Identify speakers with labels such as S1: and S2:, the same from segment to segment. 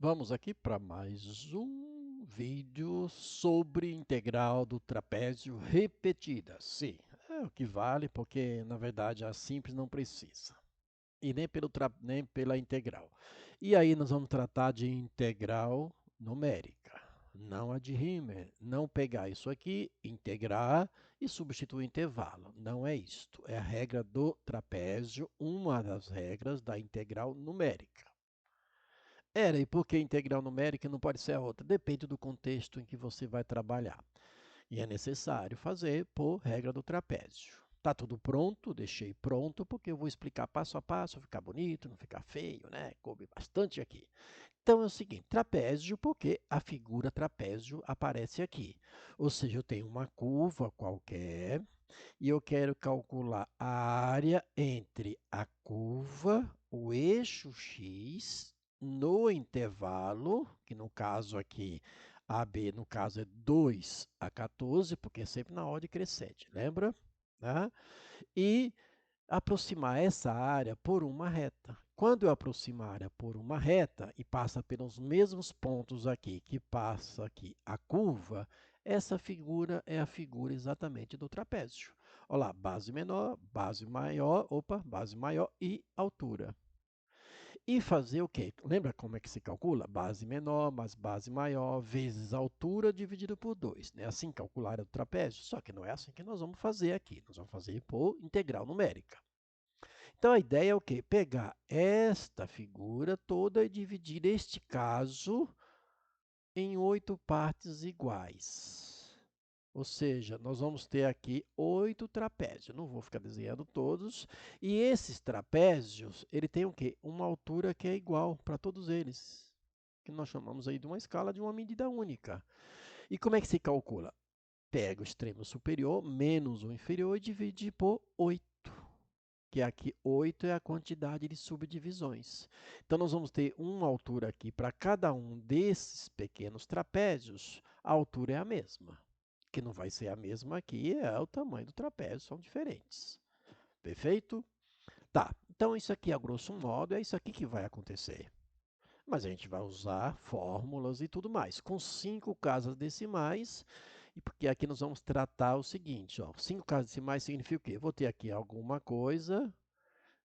S1: Vamos aqui para mais um vídeo sobre integral do trapézio repetida. Sim, é o que vale, porque na verdade a simples não precisa. E nem pela integral. E aí nós vamos tratar de integral numérica, não a de Riemann. Não pegar isso aqui, integrar e substituir o intervalo. Não é isto. É a regra do trapézio, uma das regras da integral numérica. E por que integral numérica não pode ser a outra? Depende do contexto em que você vai trabalhar. E é necessário fazer por regra do trapézio. Tá tudo pronto? Deixei pronto porque eu vou explicar passo a passo, ficar bonito, não ficar feio, né? Coube bastante aqui. Então é o seguinte, trapézio, porque a figura trapézio aparece aqui. Ou seja, eu tenho uma curva qualquer e eu quero calcular a área entre a curva, o eixo x, no intervalo, que no caso aqui, AB, no caso é 2 a 14, porque é sempre na ordem crescente, lembra? Né? E aproximar essa área por uma reta. Quando eu aproximo a área por uma reta e passa pelos mesmos pontos aqui que passa aqui a curva, essa figura é a figura exatamente do trapézio. Olha lá, base menor, base maior, base maior e altura. E fazer o quê? Lembra como é que se calcula? Base menor mais base maior vezes altura dividido por 2. É assim calcular o trapézio? Só que não é assim que nós vamos fazer aqui. Nós vamos fazer por integral numérica. Então a ideia é o quê? Pegar esta figura toda e dividir este caso em 8 partes iguais. Ou seja, nós vamos ter aqui 8 trapézios. Não vou ficar desenhando todos. E esses trapézios, ele tem o quê? Uma altura que é igual para todos eles. Que nós chamamos aí de uma escala de uma medida única. E como é que se calcula? Pega o extremo superior menos o inferior e divide por 8. Que aqui 8 é a quantidade de subdivisões. Então, nós vamos ter uma altura aqui para cada um desses pequenos trapézios, a altura é a mesma. Que não vai ser a mesma aqui, é o tamanho do trapézio, são diferentes. Perfeito? Tá, então isso aqui, a grosso modo, é isso aqui que vai acontecer. Mas a gente vai usar fórmulas e tudo mais. Com 5 casas decimais, e porque aqui nós vamos tratar o seguinte, ó, 5 casas decimais significa o quê? Eu vou ter aqui alguma coisa,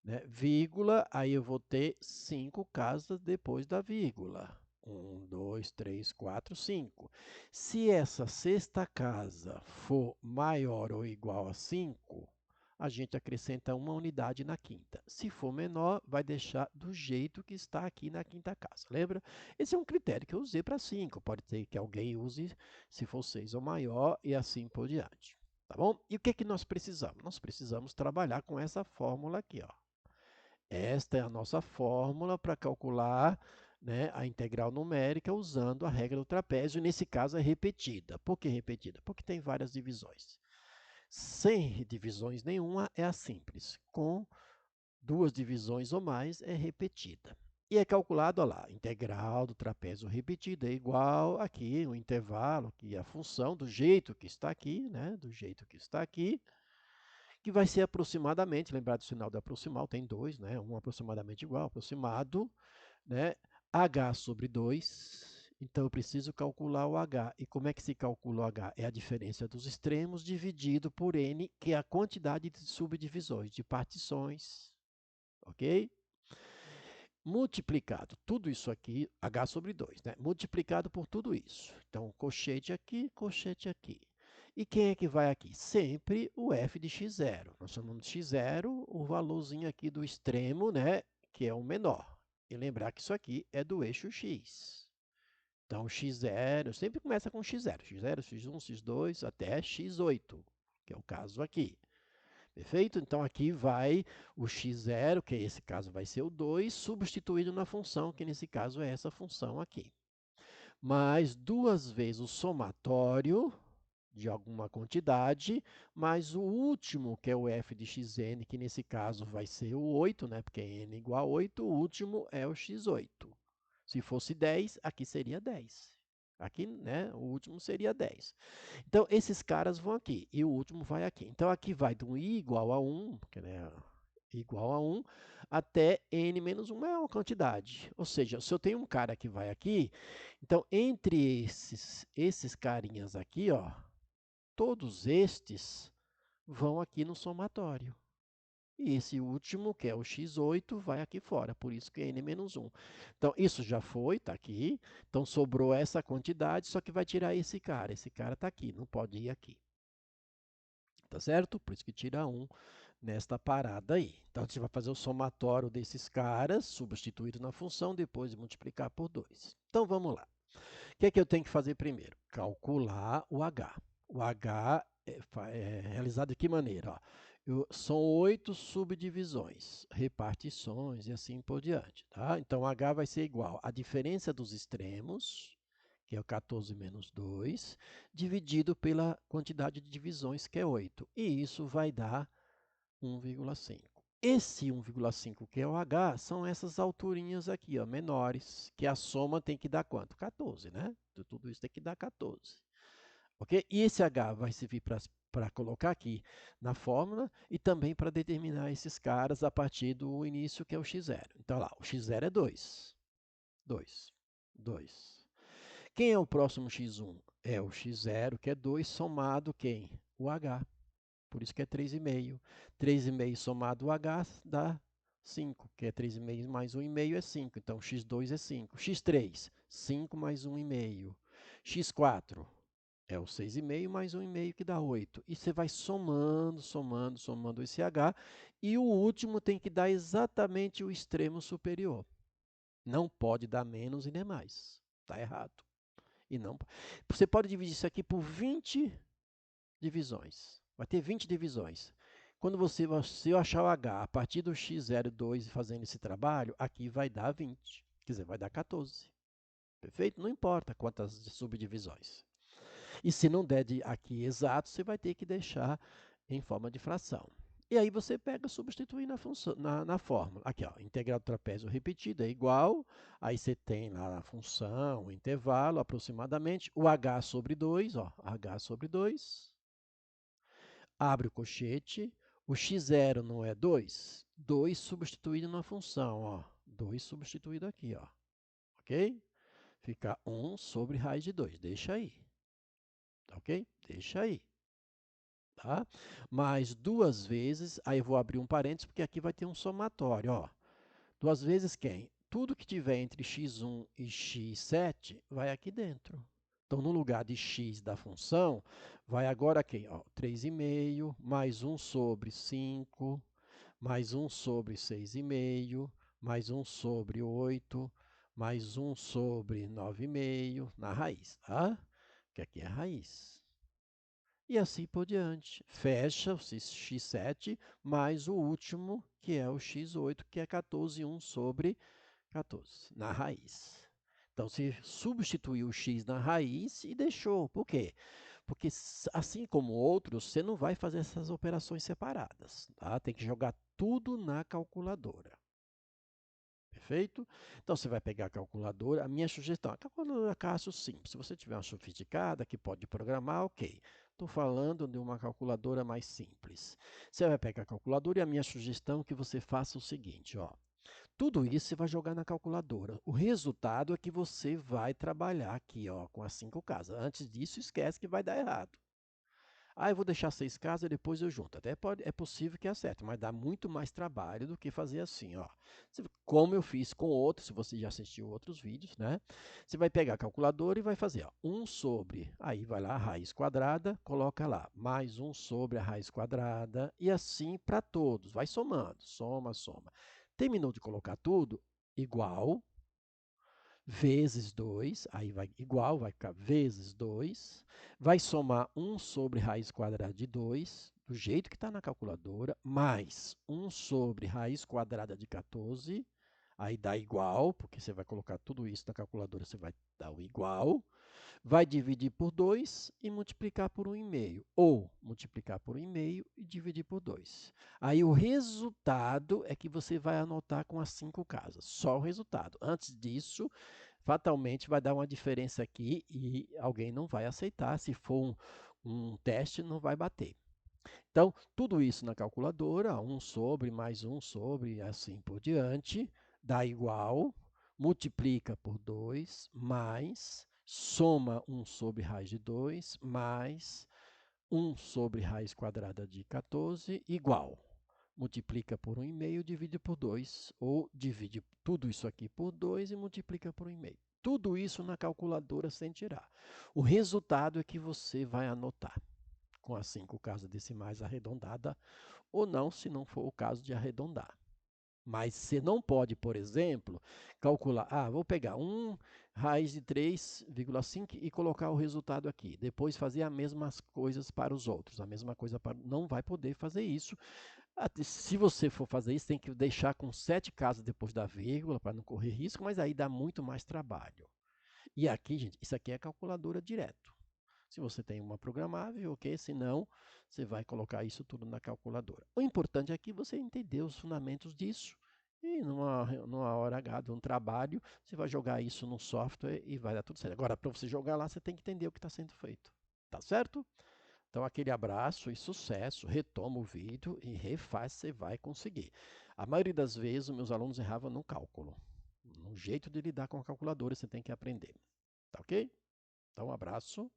S1: né? Vírgula, aí eu vou ter 5 casas depois da vírgula. 1, 2, 3, 4, 5. Se essa sexta casa for maior ou igual a 5, a gente acrescenta uma unidade na quinta. Se for menor, vai deixar do jeito que está aqui na quinta casa. Lembra? Esse é um critério que eu usei para 5. Pode ser que alguém use se for 6 ou maior e assim por diante. Tá bom? E o que, que nós precisamos? Nós precisamos trabalhar com essa fórmula aqui, ó. Esta é a nossa fórmula para calcular, né, a integral numérica usando a regra do trapézio. Nesse caso é repetida. Por que repetida? Porque tem várias divisões. Sem divisões nenhuma é a simples. Com duas divisões ou mais é repetida. E é calculado, olha lá, integral do trapézio repetida é igual aqui, o intervalo, que é a função, do jeito que está aqui, né, do jeito que está aqui, que vai ser aproximadamente, lembrar do sinal do aproximal, tem dois, né? Um aproximadamente igual, aproximado, né? H sobre 2. Então, eu preciso calcular o H. E como é que se calcula o H? É a diferença dos extremos dividido por N, que é a quantidade de subdivisões, de partições, ok? Multiplicado, tudo isso aqui, H sobre 2, né? Multiplicado por tudo isso. Então, colchete aqui, colchete aqui. E quem é que vai aqui? Sempre o f de x0. Nós chamamos de x0 o valorzinho aqui do extremo, né? Que é o menor. E lembrar que isso aqui é do eixo x. Então, x0, sempre começa com x0. x0, x1, x2, até x8, que é o caso aqui. Perfeito? Então, aqui vai o x0, que esse caso vai ser o 2, substituído na função, que nesse caso é essa função aqui. Mais duas vezes o somatório de alguma quantidade, mais o último, que é o f de xn, que nesse caso vai ser o 8, né? Porque n igual a 8, o último é o x8. Se fosse 10, aqui seria 10. Aqui, né, o último seria 10. Então, esses caras vão aqui e o último vai aqui. Então, aqui vai de um i igual a 1, porque, né, igual a 1, até n menos 1 é uma quantidade. Ou seja, se eu tenho um cara que vai aqui, então entre esses carinhas aqui, ó, todos estes vão aqui no somatório. E esse último, que é o x8, vai aqui fora, por isso que é n menos 1. Então, isso já foi, está aqui. Então, sobrou essa quantidade, só que vai tirar esse cara. Esse cara está aqui, não pode ir aqui. Tá certo? Por isso que tira 1 nesta parada aí. Então, a gente vai fazer o somatório desses caras, substituído na função, depois multiplicar por 2. Então, vamos lá. O que é que eu tenho que fazer primeiro? Calcular o H. O H é realizado de que maneira? Ó, são 8 subdivisões, repartições e assim por diante. Tá? Então, H vai ser igual à diferença dos extremos, que é o 14 menos 2, dividido pela quantidade de divisões, que é 8. E isso vai dar 1,5. Esse 1,5 que é o H são essas alturinhas aqui, ó, menores, que a soma tem que dar quanto? 14, né? Tudo isso tem que dar 14. Ok? E esse H vai servir para colocar aqui na fórmula e também para determinar esses caras a partir do início, que é o x0. Então, lá, o x0 é 2. 2. 2. Quem é o próximo x1? É o x0, que é 2, somado quem? O H. Por isso que é 3,5. 3,5 somado o H dá 5, que é 3,5 mais 1,5 é 5. Então, x2 é 5. x3, 5 mais 1,5. x4 é o 6,5 mais 1,5 que dá 8. E você vai somando, somando, somando esse H. E o último tem que dar exatamente o extremo superior. Não pode dar menos e nem mais. Está errado. E não, você pode dividir isso aqui por 20 divisões. Vai ter 20 divisões. Quando você achar o H a partir do x02 fazendo esse trabalho, aqui vai dar 20. Quer dizer, vai dar 14. Perfeito? Não importa quantas subdivisões. E se não der aqui exato, você vai ter que deixar em forma de fração. E aí você pega substituir na, função, na fórmula. Aqui, ó, integral do trapézio repetido é igual. Aí você tem lá a função, o intervalo, aproximadamente. O h sobre 2, ó, h sobre 2. Abre o colchete. O x0 não é 2? 2 substituído na função, ó. 2 substituído aqui, ó. Ok? Fica 1 sobre raiz de 2. Deixa aí. Tá ok? Deixa aí. Tá? Mais duas vezes, aí eu vou abrir um parênteses, porque aqui vai ter um somatório, ó. Duas vezes quem? Tudo que tiver entre x1 e x7 vai aqui dentro. Então, no lugar de x da função, vai agora quem? Ó, 3,5 mais 1 sobre 5, mais 1 sobre 6,5, mais 1 sobre 8, mais 1 sobre 9,5 na raiz, tá? Que aqui é a raiz. E assim por diante. Fecha o x7 mais o último, que é o x8, que é 14,1 sobre 14, na raiz. Então, você substituiu o x na raiz e deixou. Por quê? Porque, assim como outros, você não vai fazer essas operações separadas. Tá? Tem que jogar tudo na calculadora. Perfeito? Então, você vai pegar a calculadora. A minha sugestão, a calculadora Cássio simples. Se você tiver uma sofisticada que pode programar, ok. Estou falando de uma calculadora mais simples. Você vai pegar a calculadora e a minha sugestão é que você faça o seguinte, ó. Tudo isso você vai jogar na calculadora. O resultado é que você vai trabalhar aqui, ó, com as 5 casas. Antes disso, esquece que vai dar errado. Ah, eu vou deixar 6 casas e depois eu junto. Até é possível que acerte, mas dá muito mais trabalho do que fazer assim, ó. Como eu fiz com outros, se você já assistiu outros vídeos, né? Você vai pegar a calculadora e vai fazer, ó, 1 sobre, aí vai lá a raiz quadrada, coloca lá, mais 1 sobre a raiz quadrada, e assim para todos. Vai somando, soma, soma. Terminou de colocar tudo, igual, vezes 2, aí vai igual, vai ficar vezes 2, vai somar 1 sobre raiz quadrada de 2, do jeito que está na calculadora, mais 1 sobre raiz quadrada de 14, aí dá igual, porque você vai colocar tudo isso na calculadora, você vai dar o igual, vai dividir por 2 e multiplicar por 1,5, ou multiplicar por 1,5 e dividir por 2. Aí o resultado é que você vai anotar com as 5 casas, só o resultado. Antes disso, fatalmente vai dar uma diferença aqui e alguém não vai aceitar. Se for um teste, não vai bater. Então, tudo isso na calculadora, 1 sobre mais 1 sobre, assim por diante, dá igual, multiplica por 2, mais, soma 1 sobre raiz de 2, mais 1 sobre raiz quadrada de 14, igual. Multiplica por 1,5, divide por 2, ou divide tudo isso aqui por 2 e multiplica por 1,5. Tudo isso na calculadora sem tirar. O resultado é que você vai anotar com as 5 casas decimais arredondada ou não, se não for o caso de arredondar. Mas você não pode, por exemplo, calcular, vou pegar 1 raiz de 3,5 e colocar o resultado aqui. Depois fazer as mesmas coisas para os outros. A mesma coisa para. Não vai poder fazer isso. Se você for fazer isso, tem que deixar com 7 casas depois da vírgula para não correr risco, mas aí dá muito mais trabalho. E aqui, gente, isso aqui é calculadora direto. Se você tem uma programável, ok? Se não, você vai colocar isso tudo na calculadora. O importante é que você entendeu os fundamentos disso. E numa hora H de um trabalho, você vai jogar isso no software e vai dar tudo certo. Agora, para você jogar lá, você tem que entender o que está sendo feito. Tá certo? Então, aquele abraço e sucesso. Retoma o vídeo e refaz, você vai conseguir. A maioria das vezes, os meus alunos erravam no cálculo. No jeito de lidar com a calculadora, você tem que aprender. Tá ok? Então, um abraço.